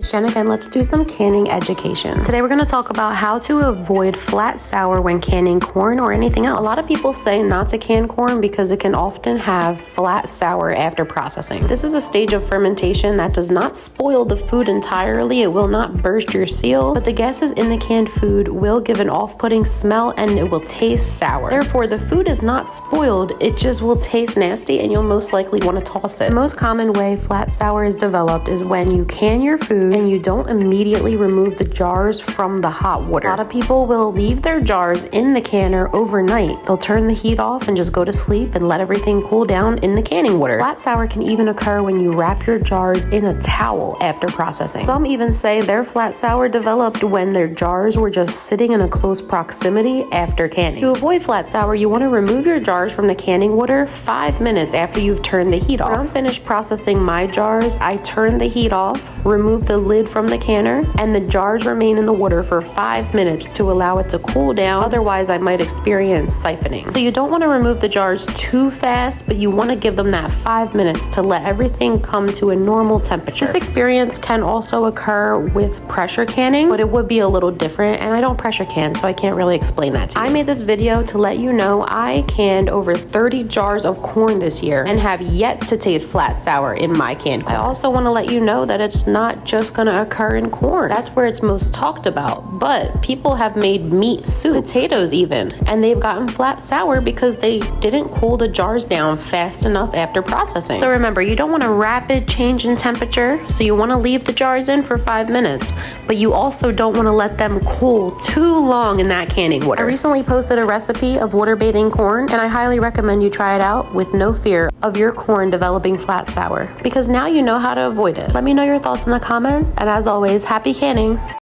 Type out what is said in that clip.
Jen again, let's do some canning education. Today we're going to talk about how to avoid flat sour when canning corn or anything else. A lot of people say not to can corn because it can often have flat sour after processing. This is a stage of fermentation that does not spoil the food entirely. It will not burst your seal, but the gases in the canned food will give an off-putting smell and it will taste sour. Therefore, the food is not spoiled, it just will taste nasty and you'll most likely want to toss it. The most common way flat sour is developed is when you can your food and you don't immediately remove the jars from the hot water. A lot of people will leave their jars in the canner overnight. They'll turn the heat off and just go to sleep and let everything cool down in the canning water. Flat sour can even occur when you wrap your jars in a towel after processing. Some even say their flat sour developed when their jars were just sitting in a close proximity after canning. To avoid flat sour, you want to remove your jars from the canning water 5 minutes after you've turned the heat off. When I'm finished processing my jars, I turn the heat off, remove the lid from the canner, and the jars remain in the water for 5 minutes to allow it to cool down. Otherwise, I might experience siphoning. So you don't want to remove the jars too fast, but you want to give them that 5 minutes to let everything come to a normal temperature. This experience can also occur with pressure canning, but it would be a little different, and I don't pressure can, so I can't really explain that to you. I made this video to let you know I canned over 30 jars of corn this year and have yet to taste flat sour in my canned corn. I also want to let you know that it's not just going to occur in corn. That's where it's most talked about, but people have made meat soup, potatoes even, and they've gotten flat sour because they didn't cool the jars down fast enough after processing. So remember, you don't want a rapid change in temperature, so you want to leave the jars in for 5 minutes, but you also don't want to let them cool too long in that canning water. I recently posted a recipe of water bathing corn, and I highly recommend you try it out with no fear of your corn developing flat sour, because now you know how to avoid it. Let me know your thoughts in the comments, and as always, happy canning.